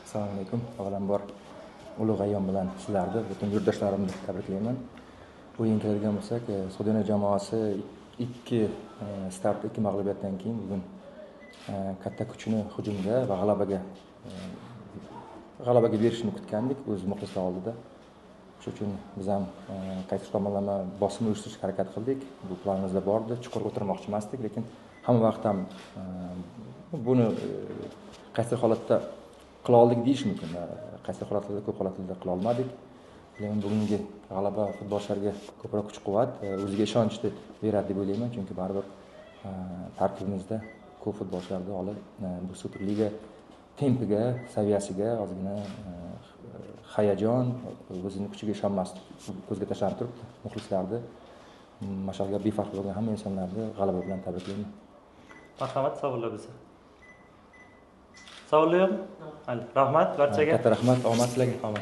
Assalomu alaykum. Avvalambor ulug' ayyom bilan sizlarni, butun yurtdoshlarimni tabriklayman. O'yinga keladigan bo'lsak, Sodena jamoasi 2 start, 2 mag'lubiyatdan keyin bugun katta kuchni hujumga va g'alabaga berishini kutgandik o'z muxlislar oldida. Shuning uchun biz ham qaysi tomonlama bosim uyushtirishga harakat qildik. Bu planimizda bor edi, chuqur o'tirmoqchi emasdik, lekin hamma vaqt ham buni qaysi holatda qila oldik deyish mumkin. Qaysi holatlarda, ko'p holatlarda qila olmadik. Lekin bugungi g'alaba futbolchilarga ko'proq kuch-quvvat, o'ziga ishonchni beradi deb o'ylayman, chunki baribir tarkibimizda ko'p futbolchilarni olib bu Superliga tempiga, saviyasiga ozgina hayajon, o'zining kuchiga ishonmaslik ko'zga tashlanib turibdi. Muxlislarni, mashg'ulotga befarq bo'lgan hamma insonlarni g'alaba bilan tabriklayman. Marhamat, savollar bo'lsa. Savollar yo'qmi? Rahmat barchaga. Katta rahmat, omad sizlarga.